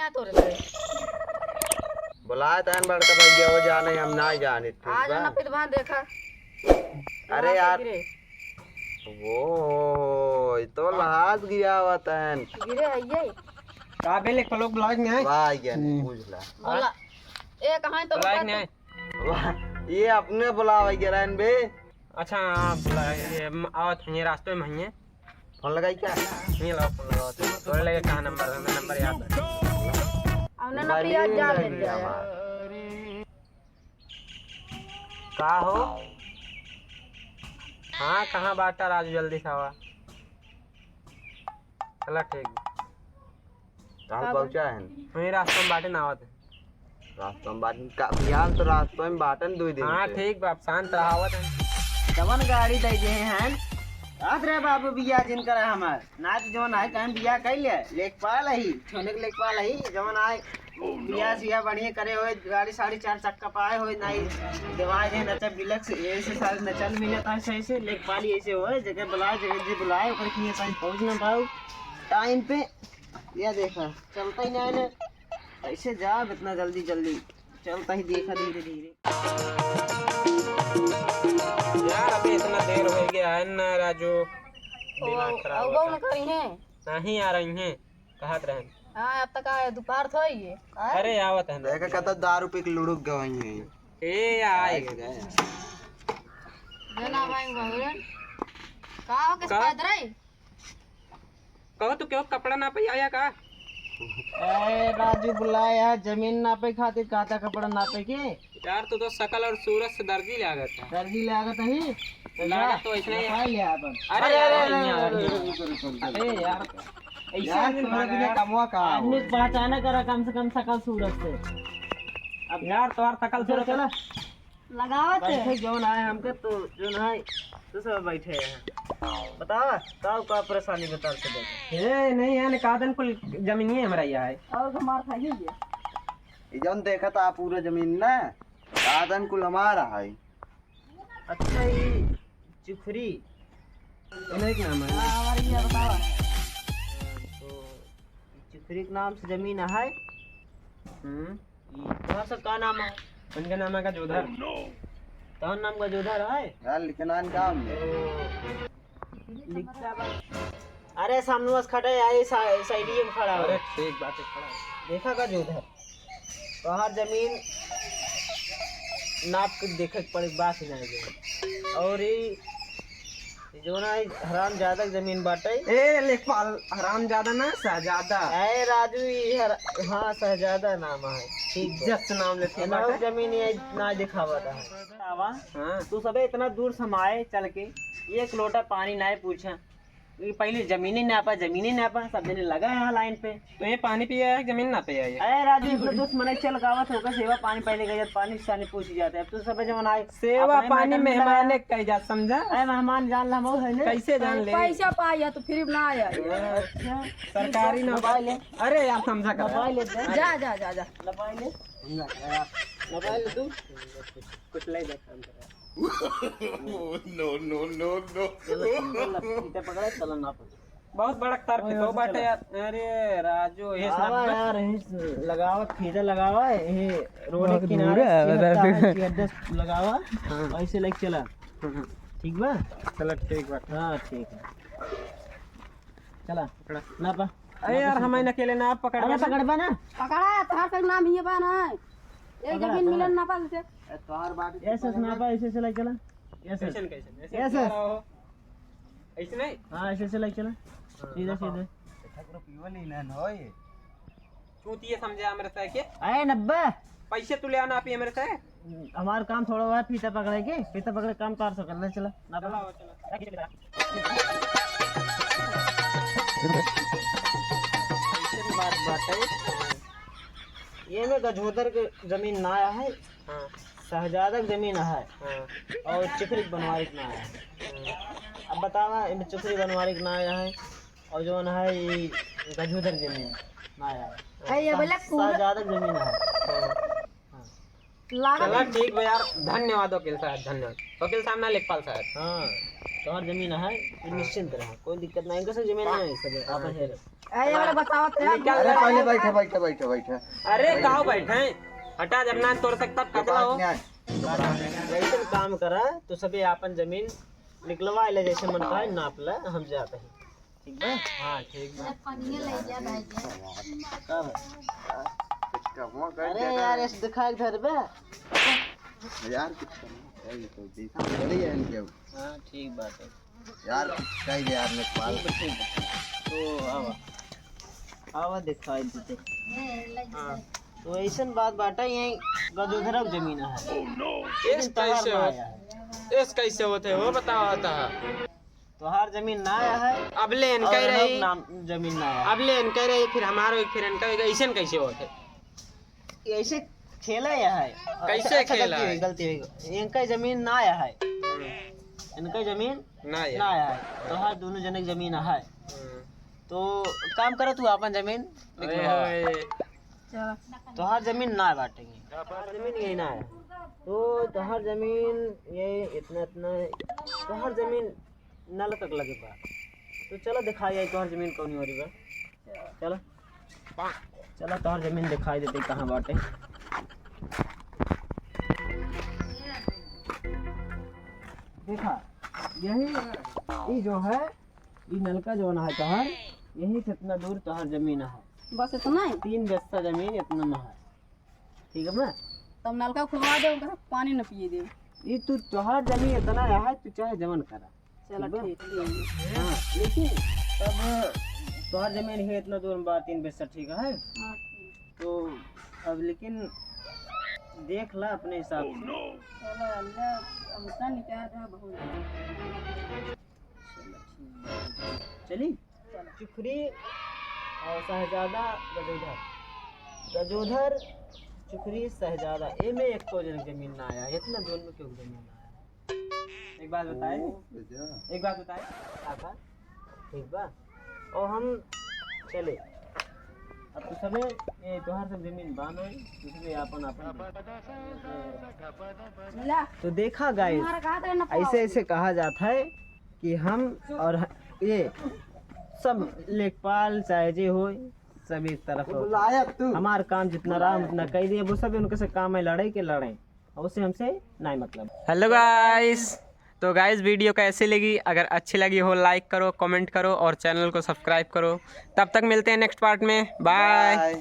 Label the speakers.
Speaker 1: है तोरे लगे
Speaker 2: बुलाए तैन बड़का भैया हो जाने हम ना जाने ठीक
Speaker 1: आ जाना
Speaker 2: बा
Speaker 1: फिर वहां देखा
Speaker 2: अरे यार वो ये तो लहाज गया हुआ तैन
Speaker 1: गिरे है ये
Speaker 3: का बेले को लोग ब्लॉग में आए
Speaker 2: वाह ये पूछ ला
Speaker 1: बोला ए कहां है तो
Speaker 3: ब्लॉग में आए।
Speaker 2: वाह ये अपने बुलावा गिरन बे
Speaker 3: अच्छा ये आवत हैं रास्ते में हैं
Speaker 2: फोन लगाई क्या
Speaker 3: नहीं लगाओ फोन लगाओ तोरे लगे कहां नंबर है नंबर याद है
Speaker 1: हमने ना पिया जा ले जाया
Speaker 3: का हो हाँ कहाँ बाटा राजू जल्दी से आवा चला ठीक
Speaker 2: कहाँ पहुँचा है
Speaker 3: वही रास्ते में बाटे ना आवत है
Speaker 2: रास्ता में बाटन का यार तो रास्ता में बाटन 2 दिन
Speaker 3: हाँ ठीक बाप शांत रहावत है
Speaker 4: जवन गाड़ी दे जे हैं रात रे बाबू बिया जिन कर हमार नाच जवन आए कहीं बिया कैले लेखपाल ही छोने के लेखपाल ही जवन आए बिया सिया बढ़िया करे होए गाड़ी 4.5 चक्का पाए होए नहीं देवाज है नचा बिलक्स ऐसे सारे नचल मिले था सही से लेखपाल ही ऐसे होए जगह बुलाए जगह जी बुलाए ऊपर की कहीं पहुंच ना पाओ टाइम पे या देखा चलता ही नहीं ना ऐसे जा इतना जल्दी जल्दी चलता ही देखा धीरे धीरे
Speaker 3: यार अभी इतना देर हो गया है ना राजू दिमाग खराब
Speaker 1: अब
Speaker 3: होता
Speaker 1: न करी है
Speaker 3: है। नहीं आ रही हैं कहत रहे
Speaker 1: हां अब तक आए दोपहर थो ये
Speaker 3: अरे आवत है
Speaker 2: देखा कहता दारू पी के लुढ़क गई है
Speaker 3: ए आए
Speaker 1: देना भाई भगवान का हो किस
Speaker 3: का?
Speaker 1: पैदल रही
Speaker 3: कहो तो क्यों कपड़ा ना पे आया का
Speaker 4: ए राजू बुलाया जमीन नापे खातिर काता कपड़ा नापे के
Speaker 3: यार तू तो शकल और सूरत से दर्जी लागत है
Speaker 4: दर्जी लागत ही
Speaker 3: लागत तो ऐसे ही है।
Speaker 4: ले अपन
Speaker 3: अरे यार
Speaker 4: अरे यार
Speaker 3: ऐसे
Speaker 4: यार
Speaker 3: नहीं
Speaker 4: तुम्हारे बिना
Speaker 3: यार।
Speaker 4: कमवा का आदमी पहचाना करा कम से कम सकल सूरत से
Speaker 3: अब यार तुम्हार शकल
Speaker 4: चल
Speaker 3: सूरत
Speaker 4: चला
Speaker 1: लगावत
Speaker 4: बैठे जोन आए हमके तो जोन है तो सब बैठे हैं बताओ का परेशानी बता से
Speaker 3: ए नहीं है ना कादन कुल जमीन ही हमरा यहाँ है
Speaker 1: और हमार खाइए ये
Speaker 2: ये जौन देखा था पूरा जमीन ना आदन कुल हमारा है
Speaker 4: अच्छा ये चिखरी
Speaker 3: इन्हें एक नाम है
Speaker 1: हमारी ये बताओ
Speaker 4: तो चिखरी के नाम से जमीन है तुम्हारा सब का नाम है
Speaker 3: उनके नाम है का जोधर
Speaker 4: कौन नाम का जोधर है
Speaker 2: यार लिखना काम
Speaker 4: लिखता बा अरे सामने बस खड़े आई साइड में खड़ा
Speaker 3: अरे
Speaker 4: है
Speaker 3: ठीक बात है खड़ा
Speaker 4: देखा का जोधर बाहर जमीन नाप के देखे के पड़े बात ही नहीं गई और ये जो ना हराम ज्यादा जमीन बाटे
Speaker 3: ए लेखपाल हराम ज्यादा ना शहजादा
Speaker 4: ए राजू हाँ शहजादा नाम है ठीक
Speaker 3: इज्जत से नाम लेते हैं
Speaker 4: ना
Speaker 3: बाटे।
Speaker 4: जमीन ये ना दिखावा था
Speaker 3: हाँ
Speaker 4: तू सबे इतना दूर समाए चल के 1 लोटा पानी ना पूछा ये पहले जमीनी नापा सब दिन लगा है लाइन पे
Speaker 3: तो ये पानी पिया है जमीन ना पिया है
Speaker 4: अरे राजू इतना दोस्त मने चल गावत होगा सेवा पानी पहले गया पानी सानी पूछ जाते अब तू सब जवन आए
Speaker 3: सेवा
Speaker 4: अपने
Speaker 3: पानी
Speaker 4: मैटर में
Speaker 3: मेहमान
Speaker 4: लगाया।
Speaker 3: कह जा समझा
Speaker 4: अरे मेहमान जान ला है ना
Speaker 3: कैसे जान ले
Speaker 1: पैसा पाया तो फिर ना आया
Speaker 4: अच्छा
Speaker 3: सरकारी ना
Speaker 4: मोबाइल है
Speaker 3: अरे यार समझा कर
Speaker 4: मोबाइल है
Speaker 1: जा जा जा जा
Speaker 4: मोबाइल है मोबाइल तू
Speaker 3: कुछ ले जा
Speaker 4: पकड़ा चलो ना
Speaker 3: बहुत बड़ा तार तो बाटे यार अरे राजू ये
Speaker 4: आवा
Speaker 3: सब
Speaker 4: यार लगावा फीता लगावा ये रोड के किनारे एड्रेस लगावा ऐसे लेके चला ठीक बा
Speaker 3: चलो ठीक बात
Speaker 4: हाँ ठीक है चला
Speaker 3: पकड़ा
Speaker 4: ना पा
Speaker 3: अरे यार हमें अकेले ना आप पकड़
Speaker 4: अरे पकड़बा ना
Speaker 1: पकड़ा तोहार तक नाम ही बा ना एक जमीन मिलन ना पा से
Speaker 2: तोहार बात
Speaker 4: ऐसे ना पा ऐसे से लेके चला ऐसे
Speaker 3: कैसे कैसे
Speaker 4: ऐसे।
Speaker 3: ऐसे ऐसे नहीं
Speaker 4: हाँ ऐसे से लेके चला सीधे सीधे
Speaker 2: पीवली ना होए
Speaker 3: चूतिए समझा मेरे से के
Speaker 4: आए 90
Speaker 3: पैसे तू ले आना आप ये मेरे से
Speaker 4: हमारा काम थोड़ा हुआ फीता पकड़े के फीता पकड़े काम कर सो करना चला ना पा बात बात है ये में गजोदर के जमीन ना आया है
Speaker 3: हाँ
Speaker 4: शहजादा की जमीन है
Speaker 3: हाँ
Speaker 4: और चिखरी बनवारी ना आया है अब बतावा इनमें चिखरी बनवारी ना आया है और जो ना है ये गजोदर जमीन ना आया है
Speaker 1: ये बोले
Speaker 4: शहजादा की जमीन है
Speaker 1: लागत
Speaker 3: चलो ठीक है यार धन्यवाद वकील साहब धन्यवाद वकील साहब ना लेखपाल साहब
Speaker 4: हाँ तुम्हारी जमीन है निश्चिंत रहा कोई दिक्कत नहीं कैसे जमीन नहीं सब आप है
Speaker 1: ए ये वाला बताओ ते
Speaker 2: अरे पहले बैठे बैठे बैठे बैठे
Speaker 3: अरे कहाँ बैठे हटा जब ना तोड़ सकता कचरा हो
Speaker 4: जैसे काम करा तो सभी अपन जमीन निकलवा ले, जैसे मन का नाप ले, हम जाते हैं। ठीक है?
Speaker 3: हाँ ठीक है।
Speaker 4: अरे यार ऐसे दिखा घर पे।
Speaker 2: यार कुछ करना है तो देखो चली है इनके
Speaker 4: हाँ ठीक बात है
Speaker 2: यार चाहिए यार नेपाल
Speaker 4: तो आवा दिखाई देते। हाँ तो ऐसा बात बाटा यही गजोधरा की जमीन है।
Speaker 3: इस कैसे हो इस कैसे होते वो बताओ आता है
Speaker 4: तो हर जमीन ना आया है,
Speaker 3: अब ले कह रही
Speaker 4: नाम जमीन ना आया
Speaker 3: अब ले कह रही फिर हमारो फिर इनका ऐसे कैसे होते
Speaker 4: ऐसे खेला या है
Speaker 3: कैसे खेला है?
Speaker 4: गलती हुई इनका जमीन ना आया है, इनका जमीन
Speaker 3: ना
Speaker 4: ना आया है तो हर दोनों जने की जमीन है। तो काम करो तू अपन जमीन
Speaker 1: चलो
Speaker 4: तो हर जमीन ना बांटेंगे, हर जमीन यही ना है तो हर जमीन ये इतना इतना तो हर जमीन नल तक लगे बा। तो चलो दिखाई तो हर जमीन कौन हो रही बा। चलो चलो तो हर जमीन दिखाई देते कहाँ बाटे। देखा यही जो है ये नलका जो है तोहर यही से इतना दूर तोहर जमीन है,
Speaker 1: बस इतना ही
Speaker 4: 3 बिस्सा जमीन इतना न है। ठीक है ना?
Speaker 1: तब नलका खुलवा दे उनका पानी न पिए दे।
Speaker 4: ये तू तोहर जमीन इतना है तू चाहे जमन करा।
Speaker 1: चलो ठीक है।
Speaker 4: हाँ लेकिन तब तोहर जमीन है इतना दूर में 3 बिस्सा ठीक है।
Speaker 1: हाँ, ठीक।
Speaker 4: तो अब लेकिन देख ला अपने हिसाब से।
Speaker 1: चलो अल्लाह अब उतना निकाल रहा बहुत।
Speaker 4: चली चुखरी और शहजादा गजोधर चुखरी शहजादा ए में एक तो जमीन ना आया, इतना दूर में क्यों जमीन ना आया? एक बात बताए काका ठीक बा और हम चले अब तो सबे ये तोहार सब जमीन बानो है तो सबे अपन
Speaker 1: ला
Speaker 4: तो देखा गाइस
Speaker 1: तुम्हारा कहा था ना
Speaker 4: ऐसे ऐसे कहा जाता है कि हम और ये सब लेखपाल चाहे जे हो सब एक तरफ
Speaker 2: बुलाया तू
Speaker 4: हमार काम जितना रहा उतना कह दिए वो सब उनके से काम है लड़ाई के लड़ाई और उससे हमसे नहीं मतलब।
Speaker 3: हेलो गाइस तो गाइस वीडियो कैसी लगी अगर अच्छी लगी हो लाइक करो कमेंट करो और चैनल को सब्सक्राइब करो। तब तक मिलते हैं नेक्स्ट पार्ट में। बाय।